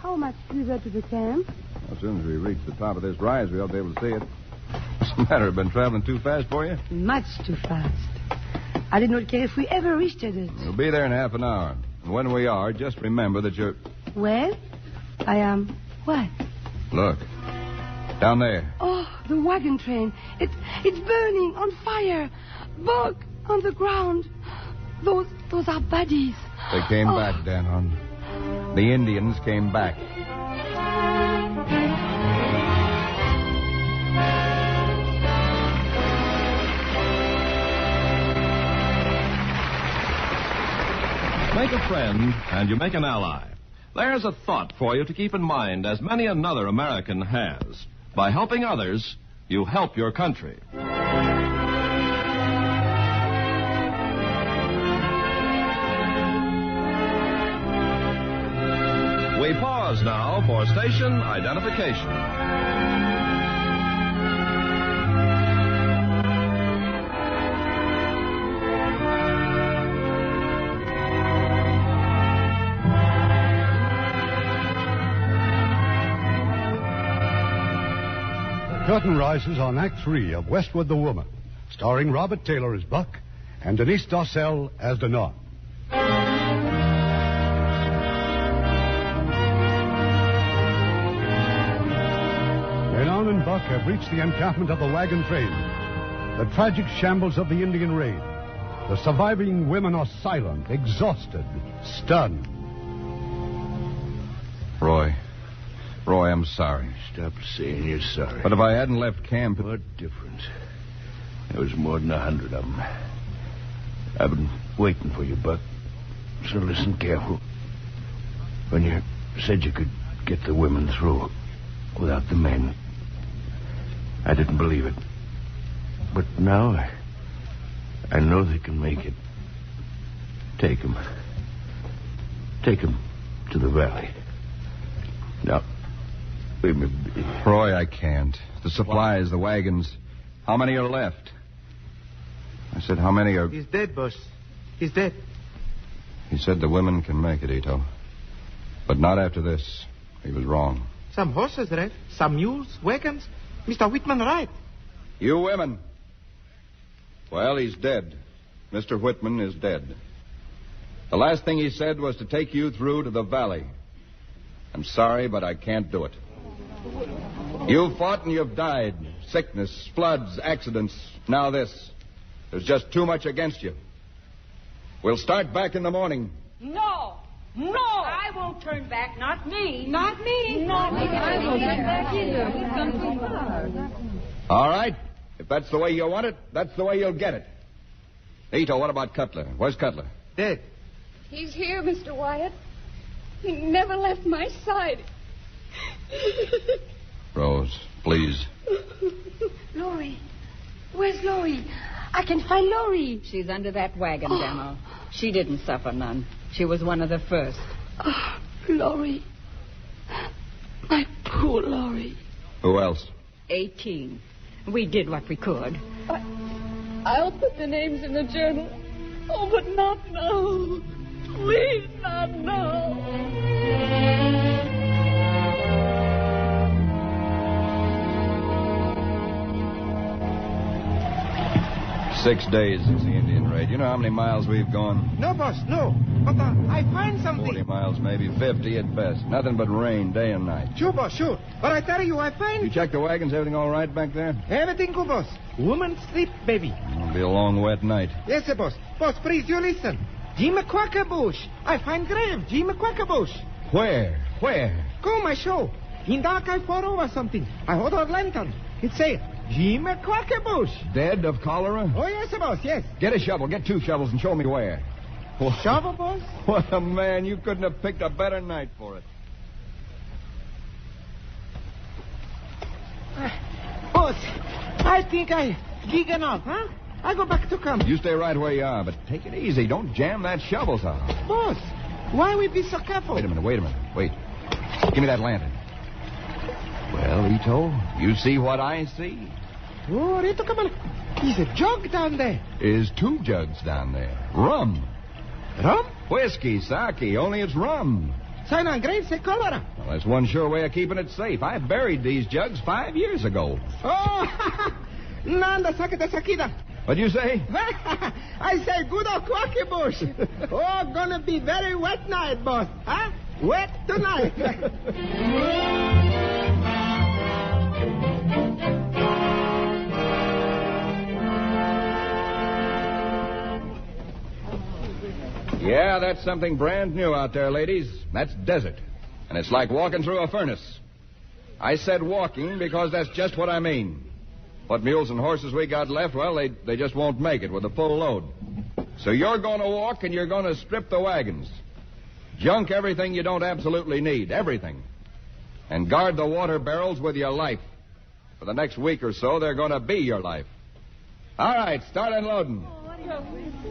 [SPEAKER 5] How much further to the camp?
[SPEAKER 4] As soon as we reach the top of this rise, we'll be able to see it. What's the matter? Been traveling too fast for you?
[SPEAKER 5] Much too fast. I did not care if we ever reached it.
[SPEAKER 4] We'll be there in half an hour. And when we are, just remember that you're...
[SPEAKER 5] Well, I am... What?
[SPEAKER 4] Look. Down there.
[SPEAKER 5] Oh, the wagon train. It's burning, on fire. Bug on the ground. Those are buddies.
[SPEAKER 4] They came back, Danon. The Indians came back.
[SPEAKER 1] Make a friend, and you make an ally. There's a thought for you to keep in mind, as many another American has. By helping others, you help your country. We pause now for station identification.
[SPEAKER 2] Curtain rises on Act 3 of Westward the Woman, starring Robert Taylor as Buck and Denise Darcell as Danon. Danon and Buck have reached the encampment of the wagon train. The tragic shambles of the Indian raid. The surviving women are silent, exhausted, stunned.
[SPEAKER 4] Roy, I'm sorry.
[SPEAKER 9] Stop saying you're sorry.
[SPEAKER 4] But if I hadn't left camp...
[SPEAKER 9] What difference? There was more than 100 of them. I've been waiting for you, Buck. So listen careful. When you said you could get the women through without the men, I didn't believe it. But now I know they can make it. Take them. Take them to the valley. Now...
[SPEAKER 4] Roy, I can't. The supplies, the wagons. How many are left? I said, how many are...
[SPEAKER 12] He's dead, boss. He's dead.
[SPEAKER 4] He said the women can make it, Ito. But not after this. He was wrong.
[SPEAKER 12] Some horses, right? Some mules, wagons. Mr. Whitman, right?
[SPEAKER 4] You women. Well, he's dead. Mr. Whitman is dead. The last thing he said was to take you through to the valley. I'm sorry, but I can't do it. You've fought and you've died. Sickness, floods, accidents. Now this. There's just too much against you. We'll start back in the morning.
[SPEAKER 8] No! I won't turn back. Not me. Not me. I won't turn back either. We've come too far.
[SPEAKER 4] All right. If that's the way you want it, that's the way you'll get it. Ito, what about Cutler? Where's Cutler?
[SPEAKER 12] Dead.
[SPEAKER 7] He's here, Mr. Wyatt. He never left my side.
[SPEAKER 4] Rose, please.
[SPEAKER 5] Laurie. Where's Laurie? I can find Laurie.
[SPEAKER 8] She's under that wagon, Demo. She didn't suffer none. She was one of the first.
[SPEAKER 5] Oh, Laurie. My poor Laurie.
[SPEAKER 4] Who else?
[SPEAKER 8] 18. We did what we could.
[SPEAKER 7] I'll put the names in the journal. Oh, but not now. Please, not now.
[SPEAKER 4] 6 days since the Indian raid. You know how many miles we've gone?
[SPEAKER 12] No, boss, no. But I find something.
[SPEAKER 4] 40 miles, maybe 50 at best. Nothing but rain day and night.
[SPEAKER 12] Sure, boss, sure. But I tell you, I find...
[SPEAKER 4] You checked the wagons? Everything all right back there?
[SPEAKER 12] Everything good, boss. Woman sleep, baby.
[SPEAKER 4] It'll be a long, wet night.
[SPEAKER 12] Yes, sir, boss. Boss, please, you listen. Jim Quackerbush. I find grave. Jim Quackerbush.
[SPEAKER 4] Where?
[SPEAKER 12] Come, I show. In dark, I fall over something. I hold a lantern. It say, Jim Quackerbush.
[SPEAKER 4] Dead of cholera?
[SPEAKER 12] Oh, yes, sir, boss, yes.
[SPEAKER 4] Get a shovel. Get 2 shovels and show me where.
[SPEAKER 12] Shovel, boss?
[SPEAKER 4] What a man. You couldn't have picked a better night for it.
[SPEAKER 12] Boss, I think I gig enough, huh? I go back to camp.
[SPEAKER 4] You stay right where you are, but take it easy. Don't jam that shovel, sir.
[SPEAKER 12] Boss, why we be so careful?
[SPEAKER 4] Wait a minute. Wait. Give me that lantern. Well, Ito, you see what I see?
[SPEAKER 12] Oh, Rito, come on. There's a jug down there.
[SPEAKER 4] There's 2 jugs down there. Rum.
[SPEAKER 12] Rum?
[SPEAKER 4] Whiskey, sake, only it's rum.
[SPEAKER 12] Sign on grave, say cholera.
[SPEAKER 4] Well, that's one sure way of keeping it safe. I buried these jugs 5 years ago.
[SPEAKER 12] Oh, nanda, sakita, sakita.
[SPEAKER 4] What'd you say?
[SPEAKER 12] I say good old quacky bush. Oh, gonna be very wet night, boss. Huh? Wet tonight.
[SPEAKER 4] Yeah, that's something brand new out there, ladies. That's desert. And it's like walking through a furnace. I said walking because that's just what I mean. What mules and horses we got left, well, they just won't make it with a full load. So you're going to walk and you're going to strip the wagons. Junk everything you don't absolutely need, everything. And guard the water barrels with your life. For the next week or so, they're going to be your life. All right, start unloading.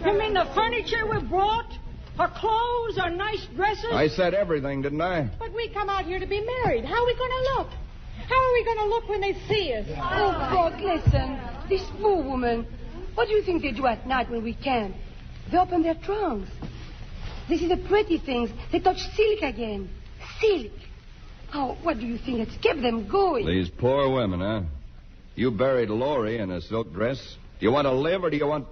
[SPEAKER 13] You mean the furniture we brought? Our clothes, our nice dresses?
[SPEAKER 4] I said everything, didn't I?
[SPEAKER 13] But we come out here to be married. How are we going to look? How are we going to look when they see us?
[SPEAKER 5] Oh, God, listen. This poor woman. What do you think they do at night when we camp? They open their trunks. They see the pretty things. They touch silk again. Silk. Oh, what do you think has kept them going?
[SPEAKER 4] These poor women, huh? You buried Lori in a silk dress. Do you want to live or do you want...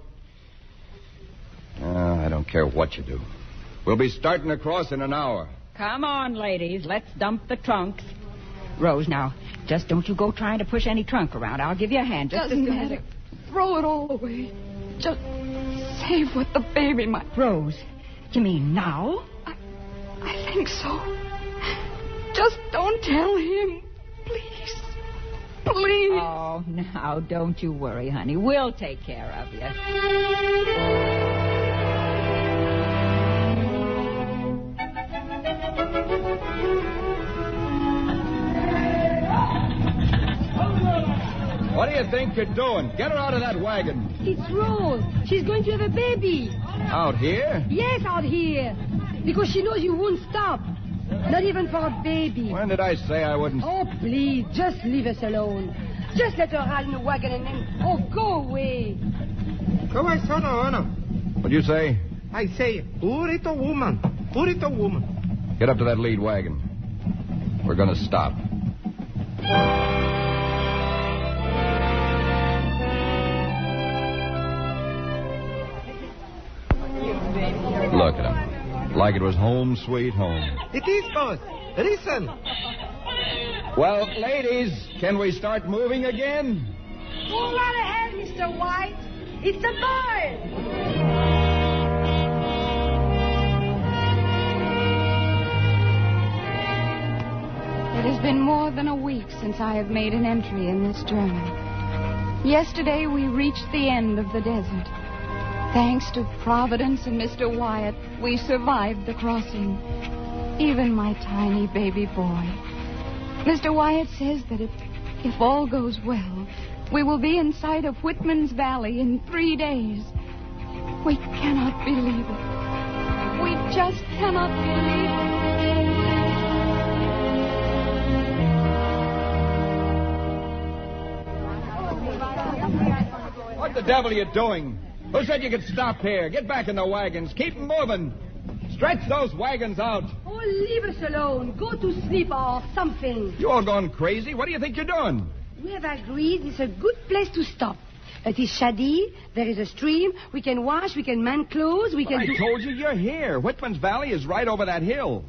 [SPEAKER 4] I don't care what you do. We'll be starting across in an hour.
[SPEAKER 8] Come on, ladies. Let's dump the trunks. Rose, now, just don't you go trying to push any trunk around. I'll give you a hand.
[SPEAKER 7] Doesn't matter. Throw it all away. Just save what the baby might...
[SPEAKER 8] Rose, you mean now?
[SPEAKER 7] I think so. Just don't tell him. Please. Please.
[SPEAKER 8] Oh, now, don't you worry, honey. We'll take care of you.
[SPEAKER 4] What do you think you're doing? Get her out of that wagon.
[SPEAKER 5] It's Rose. She's going to have a baby.
[SPEAKER 4] Out here?
[SPEAKER 5] Yes, out here. Because she knows you won't stop. Not even for a baby.
[SPEAKER 4] When did I say I wouldn't?
[SPEAKER 5] Oh, please, just leave us alone. Just let her ride in the wagon and then... Oh, go away.
[SPEAKER 12] Come on, son, Anna.
[SPEAKER 4] What'd you say?
[SPEAKER 12] I say, purito woman. Purito woman.
[SPEAKER 4] Get up to that lead wagon. We're going to stop. Look at him. Like it was home sweet home.
[SPEAKER 12] It is, boss. Listen.
[SPEAKER 4] Well, ladies, can we start moving again?
[SPEAKER 6] Move right ahead, Mr. White. It's a bird.
[SPEAKER 7] It has been more than a week since I have made an entry in this journal. Yesterday we reached the end of the desert. Thanks to Providence and Mr. Wyatt, we survived the crossing. Even my tiny baby boy. Mr. Wyatt says that if all goes well, we will be in sight of Whitman's Valley in 3 days. We cannot believe it. We just cannot believe
[SPEAKER 4] it. What the devil are you doing? Who said you could stop here? Get back in the wagons. Keep them moving. Stretch those wagons out.
[SPEAKER 5] Oh, leave us alone. Go to sleep or something.
[SPEAKER 4] You all gone crazy? What do you think you're doing?
[SPEAKER 5] We have agreed it's a good place to stop. It is shady. There is a stream. We can wash. We can mend clothes. We can
[SPEAKER 4] I told you you're here. Whitman's Valley is right over that hill.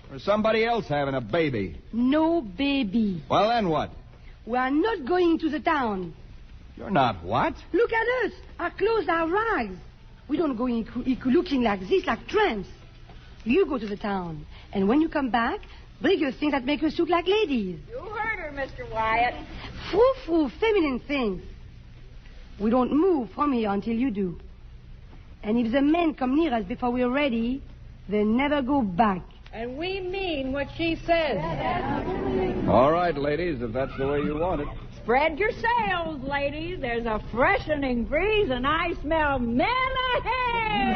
[SPEAKER 4] There's somebody else having a baby.
[SPEAKER 5] No baby.
[SPEAKER 4] Well, then what?
[SPEAKER 5] We are not going to the town.
[SPEAKER 4] You're not what?
[SPEAKER 5] Look at us. Our clothes are rags. We don't go in looking like this, like tramps. You go to the town. And when you come back, bring your things that make us look like ladies.
[SPEAKER 6] You heard her, Mr. Wyatt.
[SPEAKER 5] Frou-frou, feminine things. We don't move from here until you do. And if the men come near us before we're ready, they never go back.
[SPEAKER 13] And we mean what she says.
[SPEAKER 4] All right, ladies, if that's the way you want it.
[SPEAKER 13] Spread your sails, ladies. There's a freshening breeze, and I smell men ahead.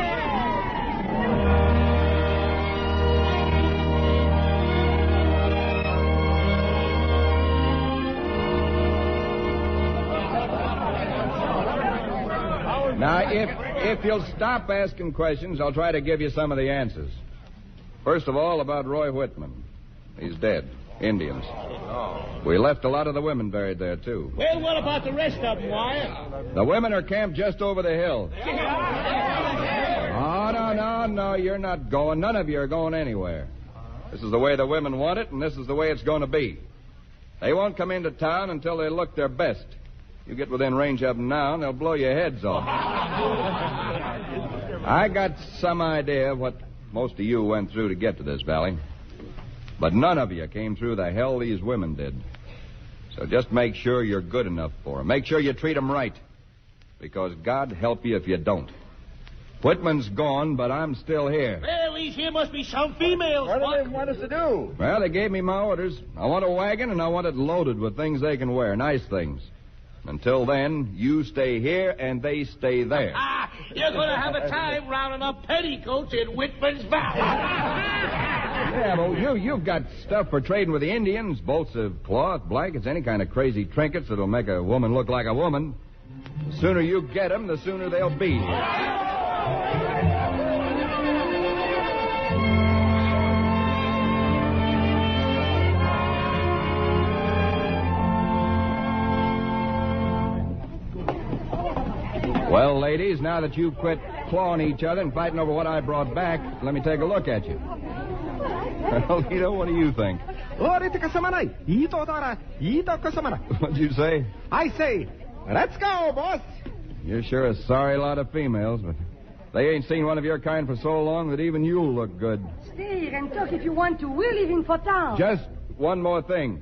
[SPEAKER 4] Now, if you'll stop asking questions, I'll try to give you some of the answers. First of all, about Roy Whitman. He's dead. Indians. We left a lot of the women buried there, too.
[SPEAKER 10] Well, what about the rest of them, Wyatt?
[SPEAKER 4] The women are camped just over the hill. Oh, no, you're not going. None of you are going anywhere. This is the way the women want it, and this is the way it's going to be. They won't come into town until they look their best. You get within range of them now, and they'll blow your heads off. I got some idea of what most of you went through to get to this valley. But none of you came through the hell these women did. So just make sure you're good enough for them. Make sure you treat them right. Because God help you if you don't. Whitman's gone, but I'm still here.
[SPEAKER 10] Well, these here must be some females.
[SPEAKER 12] What do they want us to do?
[SPEAKER 4] Well, they gave me my orders. I want a wagon, and I want it loaded with things they can wear, nice things. Until then, you stay here, and they stay there.
[SPEAKER 10] You're going to have a time rounding up petticoats in Whitman's Valley.
[SPEAKER 4] Yeah, well, you've got stuff for trading with the Indians, bolts of cloth, blankets, any kind of crazy trinkets that'll make a woman look like a woman. The sooner you get them, the sooner they'll be here. Well, ladies, now that you've quit clawing each other and fighting over what I brought back, let me take a look at you. Well, Lito, what do you think? What'd you say?
[SPEAKER 12] I say, let's go, boss.
[SPEAKER 4] You're sure a sorry lot of females, but they ain't seen one of your kind for so long that even you'll look good.
[SPEAKER 5] Stay here and talk if you want to. We're leaving for town.
[SPEAKER 4] Just one more thing.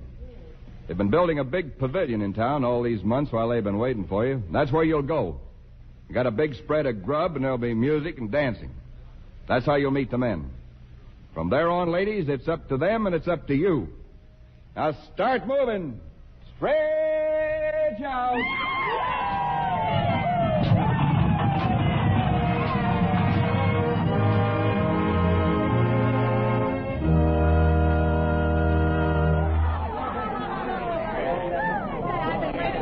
[SPEAKER 4] They've been building a big pavilion in town all these months while they've been waiting for you. That's where you'll go. You got a big spread of grub, and there'll be music and dancing. That's how you'll meet the men. From there on, ladies, it's up to them and it's up to you. Now start moving. Stretch out.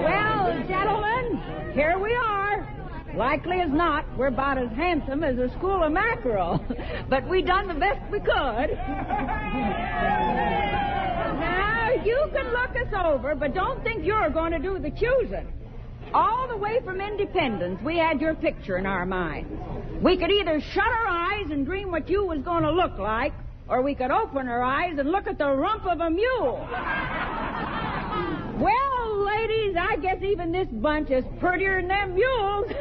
[SPEAKER 13] Well, gentlemen, here we are. Likely as not, we're about as handsome as a school of mackerel. But we done the best we could. Now, you can look us over, but don't think you're going to do the choosing. All the way from Independence, we had your picture in our minds. We could either shut our eyes and dream what you was going to look like, or we could open our eyes and look at the rump of a mule. Well, ladies, I guess even this bunch is prettier than them mules.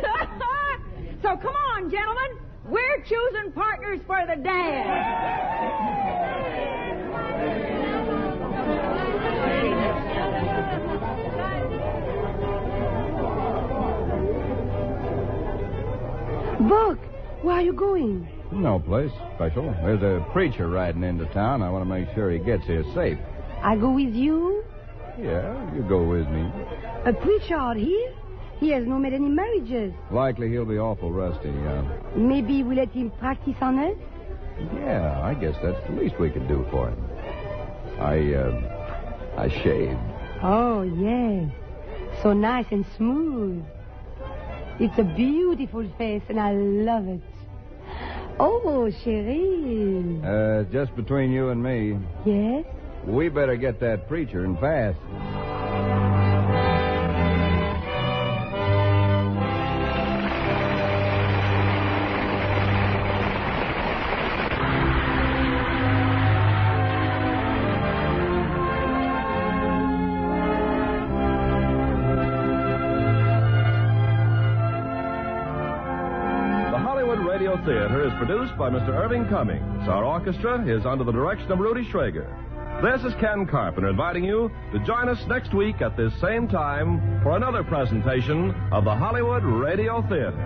[SPEAKER 13] So come on, gentlemen. We're choosing partners for the dance.
[SPEAKER 5] Buck, where are you going?
[SPEAKER 4] No place special. There's a preacher riding into town. I want to make sure he gets here safe.
[SPEAKER 5] I go with you?
[SPEAKER 4] Yeah, you go with me.
[SPEAKER 5] A preacher out here? He has not made any marriages.
[SPEAKER 4] Likely he'll be awful rusty.
[SPEAKER 5] Maybe we let him practice on us?
[SPEAKER 4] Yeah, I guess that's the least we could do for him. I shaved.
[SPEAKER 5] Oh, yes. So nice and smooth. It's a beautiful face, and I love it. Oh, chérie.
[SPEAKER 4] Just between you and me.
[SPEAKER 5] Yes?
[SPEAKER 4] We better get that preacher and fast.
[SPEAKER 1] Radio Theater is produced by Mr. Irving Cummings. Our orchestra is under the direction of Rudy Schrager. This is Ken Carpenter inviting you to join us next week at this same time for another presentation of the Hollywood Radio Theater.